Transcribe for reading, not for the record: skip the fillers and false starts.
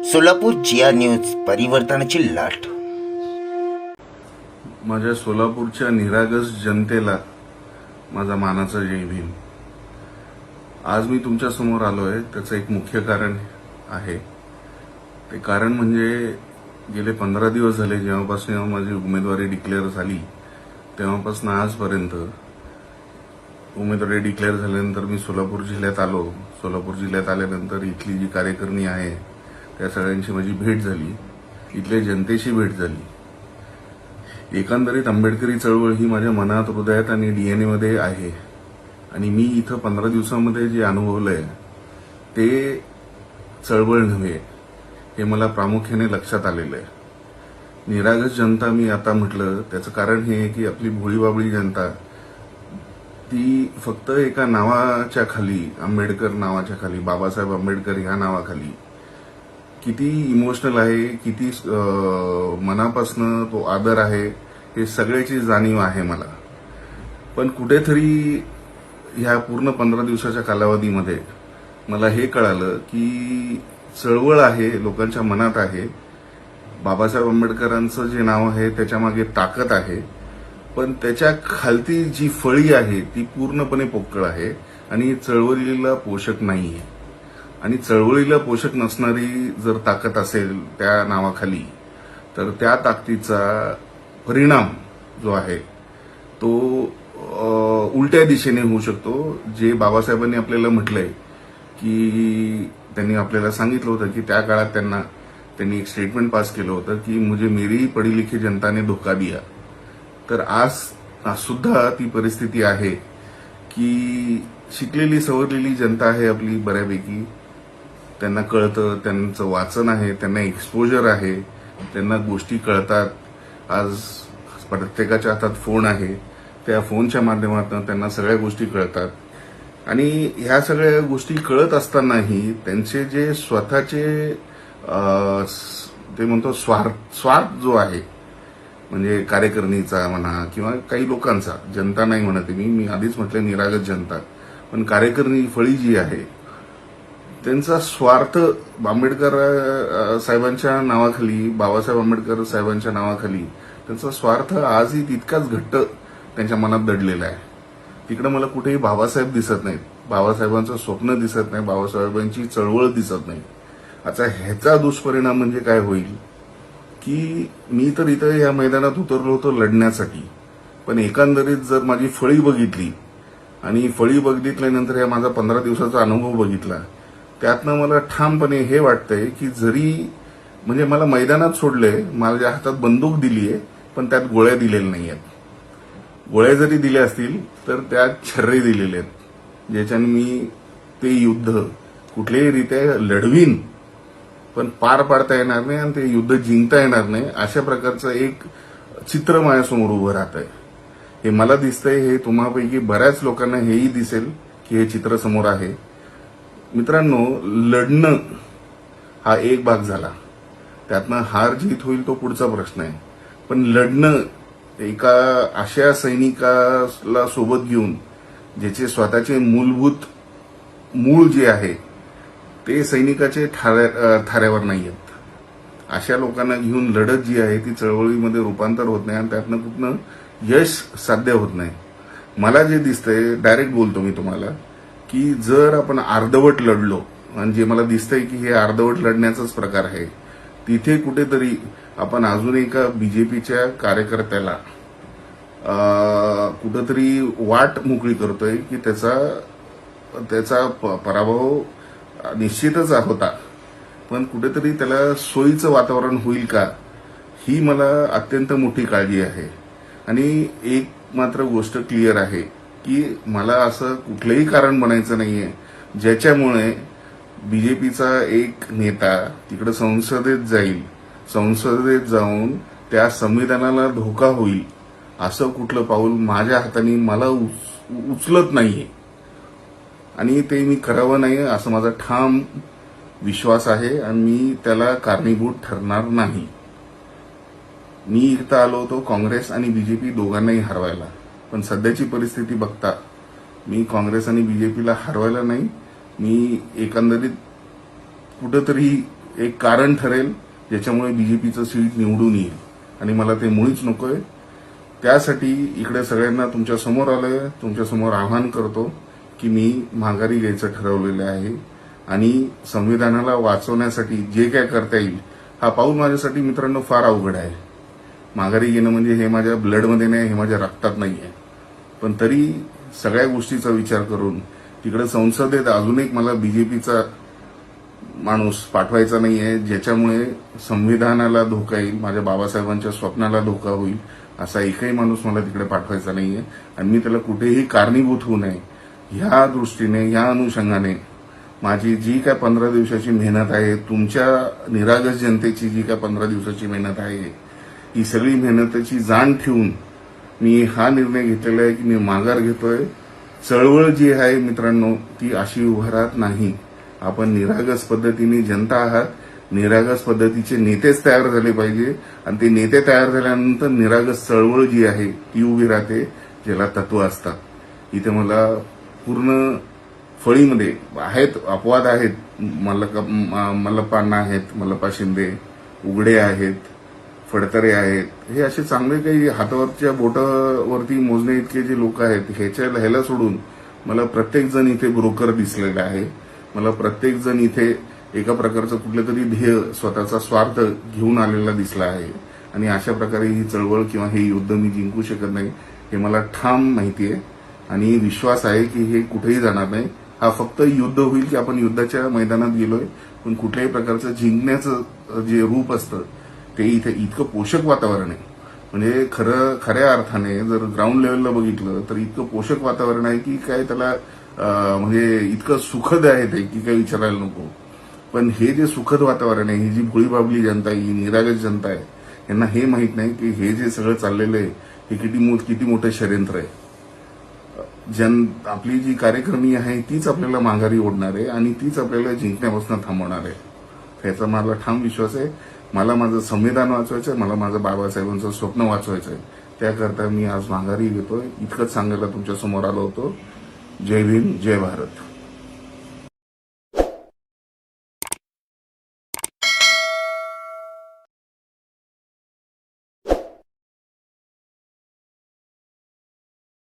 सोलापूर जिया news परिवर्तनाची लाट. माझ्या सोलापूरच्या निरागस जनतेला माझा मानाचा जय भीम. आज मी तुमच्या समोर आलोय त्याचं एक मुख्य कारण आहे. ते कारण म्हणजे गेले 15 दिवस झाले जेव्हापासून माझी उमेदवारी डिक्लेअर झाली तेव्हापासून आजपर्यंत उमेदवारी डिक्लेअर झाल्यानंतर मी सोलापूर जिल्ह्यात आलो. सोलापूर जिल्ह्यात आल्यानंतर इथली जी कार्यकारिणी आहे त्या सगळ्यांची माझी भेट झाली, इथल्या जनतेशी भेट झाली. एकंदरीत आंबेडकरी चळवळ ही माझ्या मनात, हृदयात आणि डीएनए मध्ये आहे. आणि मी इथं 15 दिवसांमध्ये जे अनुभवलंय ते चळवळ नव्हे हे मला प्रामुख्याने लक्षात आलेलं आहे. निरागस जनता मी आता म्हटलं त्याचं कारण हे की आपली भोळीबाबळी जनता ती फक्त एका नावाच्या खाली, आंबेडकर नावाच्या खाली, बाबासाहेब आंबेडकर ह्या नावाखाली किती इमोशनल आहे, किती मनापासनं तो आदर आहे हे सगळ्याची जाणीव आहे मला. पण कुठेतरी ह्या पूर्ण 15 दिवसाच्या कालावधीमध्ये मला हे कळालं की चळवळ आहे, लोकांच्या मनात आहे. बाबासाहेब आंबेडकरांचं जे नाव आहे त्याच्यामागे ताकद आहे, पण त्याच्या खालती जी फळी आहे ती पूर्णपणे पोकळ आहे आणि चळवळीला पोषक नाहीये. आणि चळवळीला पोषक नसणारी जर ताकद असेल त्या नावाखाली तर त्या ताकदीचा परिणाम जो आहे तो उलट्या दिशेने होऊ शकतो. जे बाबासाहेबांनी आपल्याला म्हटलंय की त्यांनी आपल्याला सांगितलं होतं की त्या काळात त्यांनी एक स्टेटमेंट पास केलं होतं की मुझे मेरी पढ़ी लिखी जनता ने धोखा दिया. तर आज सुद्धा ती परिस्थिती आहे की शिकलेली सवरलेली जनता आहे आपली बऱ्यापैकी. त्यांना कळतं, त्यांचं वाचन आहे, त्यांना एक्सपोजर आहे, त्यांना गोष्टी कळतात. आज प्रत्येकाच्या हातात फोन आहे, त्या फोनच्या माध्यमातून त्यांना सगळ्या गोष्टी कळतात. आणि ह्या सगळ्या गोष्टी कळत असतानाही त्यांचे जे स्वतःचे ते म्हणतो स्वार्थ जो आहे, म्हणजे कार्यकारिणीचा म्हणा किंवा काही लोकांचा, जनता नाही म्हणते मी आधीच म्हटलं निरागस जनता, पण कार्यकारिणी फळी जी आहे त्यांचा स्वार्थ आंबेडकर साहेबांच्या नावाखाली, बाबासाहेब आंबेडकर साहेबांच्या नावाखाली त्यांचा स्वार्थ आजही तितकाच घट्ट त्यांच्या मनात दडलेला आहे. तिकडे मला कुठेही बाबासाहेब दिसत नाहीत, बाबासाहेबांचं स्वप्न दिसत नाही, बाबासाहेबांची चळवळ दिसत नाही. आता ह्याचा दुष्परिणाम म्हणजे काय होईल की मी तर इथं या मैदानात उतरलो होतो लढण्यासाठी, पण एकंदरीत जर माझी फळी बघितली आणि फळी बघितल्यानंतर या माझा 15 दिवसाचा अनुभव बघितला, त्यातनं मला ठामपणे हे वाटतंय की जरी म्हणजे मला मैदानात सोडलंय, माझ्या हातात बंदूक दिलीये, पण त्यात गोळ्या दिलेल्या नाहीयेत. गोळ्या जरी दिल्या असतील तर त्यात छर्रे दिलेले आहेत, ज्याच्याने मी ते युद्ध कुठल्याही रीत्या लढवीन, पण पार पाडता येणार नाही आणि ते युद्ध जिंकता येणार नाही. अशा प्रकारचं एक चित्र माझ्यासमोर उभं राहत आहे. हे मला दिसतंय, हे तुम्हापैकी बऱ्याच लोकांना हेही दिसेल की हे चित्र समोर आहे. मित्रांनो, लढणं हा एक भाग झाला, त्यातनं हार जीत होईल तो पुढचा प्रश्न आहे. पण लढणं एका अशा सैनिकाला सोबत घेऊन ज्याचे स्वतःचे मूलभूत मूळ जे आहे ते सैनिकाचे थाऱ्यावर नाही आहेत, अशा लोकांना घेऊन लढत जी आहे ती चळवळीमध्ये रूपांतर होत नाही आणि त्यातनं कुठनं यश साध्य होत नाही. मला जे दिसतंय, डायरेक्ट बोलतो मी तुम्हाला, की जर आपण अर्धवट लढलो, आणि जे मला दिसतंय की हे अर्धवट लढण्याचाच प्रकार आहे, तिथे कुठेतरी आपण अजून एका बीजेपीच्या कार्यकर्त्याला कुठेतरी वाट मोकळी करतोय की त्याचा पराभव निश्चितच होता, पण कुठेतरी त्याला सोयीचं वातावरण होईल का, ही मला अत्यंत मोठी काळजी आहे. आणि एक मात्र गोष्ट क्लिअर आहे की मला असं कुठलंही कारण बनायचं नाहीये ज्याच्यामुळे बीजेपीचा एक नेता तिकडे संसदेत जाईल, संसदेत जाऊन त्या संविधानाला धोका होईल असं कुठलं पाऊल माझ्या हाताने मला उचलत नाहीये आणि ते मी करावं नाही असं माझा ठाम विश्वास आहे आणि मी त्याला कारणीभूत ठरणार नाही. मी इथं आलो होतो काँग्रेस आणि बीजेपी दोघांनाही हरवायला, पण सध्याची परिस्थिती बघता मी काँग्रेस आणि बीजेपीला हरवायला नाही, मी एकंदरीत कुठेतरी एक कारण ठरेल ज्याच्यामुळे बीजेपीचं सीट निवडून येईल आणि मला ते मुळीच नकोय. त्यासाठी इकडे सगळ्यांना तुमच्या समोर आलोय, तुमच्या समोर आवाहन करतो की मी माघारी घ्यायचं ठरवलेलं आहे आणि संविधानाला वाचवण्यासाठी जे काय करता येईल हा पाऊल माझ्यासाठी मित्रांनो फार अवघड आहे. माघारी घेणं म्हणजे हे माझ्या ब्लडमध्ये नाही, हे माझ्या रक्तात नाही आहे. पण तरी सगळ्या गोष्टीचा विचार करून तिकडे संसदेत अजून एक मला बीजेपीचा माणूस पाठवायचा नाहीये ज्याच्यामुळे संविधानाला धोका येईल, माझ्या बाबासाहेबांच्या स्वप्नाला धोका होईल. असा एकही माणूस मला तिकडे पाठवायचा नाहीये आणि मी त्याला कुठेही कारणीभूत होऊ नये ह्या दृष्टीने, ह्या अनुषंगाने माझी जी काय 15 दिवसाची मेहनत आहे, तुमच्या निरागस जनतेची जी काय 15 दिवसाची मेहनत आहे, ही सगळी मेहनतीची जाण ठेवून मी हा निर्णय घेतलेला आहे की मी माघार घेतोय. चळवळ जी आहे मित्रांनो ती अशी उभा राहत नाही. आपण निरागस पद्धतीने जनता आहात, निरागस पद्धतीचे नेतेच तयार झाले पाहिजे आणि ते नेते तयार झाल्यानंतर निरागस चळवळ जी आहे ती उभी राहते, ज्याला तत्व असतात. इथे मला पूर्ण फळीमध्ये आहेत, अपवाद आहेत, मल्लप्पांना आहेत, मल्लप्पा शिंदे, उघडे आहेत, फडतरे आहेत, हे असे चांगले काही हातावरच्या बोटावरती मोजणे इतके जे लोक आहेत ह्याला सोडून मला प्रत्येक जण इथे ब्रोकर दिसलेला आहे. मला प्रत्येक जण इथे एका प्रकारचं कुठलं तरी ध्येय, स्वतःचा स्वार्थ घेऊन आलेला दिसला आहे आणि अशा प्रकारे ही चळवळ किंवा हे युद्ध मी जिंकू शकत नाही हे मला ठाम माहिती आहे आणि विश्वास आहे की हे कुठेही जाणार नाही. हा फक्त युद्ध होईल की आपण युद्धाच्या मैदानात गेलोय, पण कुठल्याही प्रकारचं जिंकण्याचं जे रूप असतं ते इथे इतकं पोषक वातावरण आहे. म्हणजे खऱ्या अर्थाने जर ग्राउंड लेवलला बघितलं तर इतकं पोषक वातावरण आहे की काय त्याला म्हणजे इतकं सुखद आहे ते की काही विचारायला नको. पण हे जे सुखद वातावरण आहे, ही जी भोळीबाबली जनता आहे, ही निरागस जनता आहे, यांना हे माहित नाही की हे जे सगळं चाललेलं आहे हे किती मोठं षड्यंत्र आहे. आपली जी कार्यक्रमी आहे तीच आपल्याला माघारी ओढणार आहे आणि तीच आपल्याला जिंकण्यापासून थांबवणार आहे. याचा मला ठाम विश्वास आहे. मला माझं संविधान वाचवायचं आहे, मला माझं बाबासाहेबांचं स्वप्न वाचवायचं आहे. त्याकरता मी आज माघारी घेतोय. इतकंच सांगायला तुमच्या समोर आलो होतो. जय भीम, जय भारत.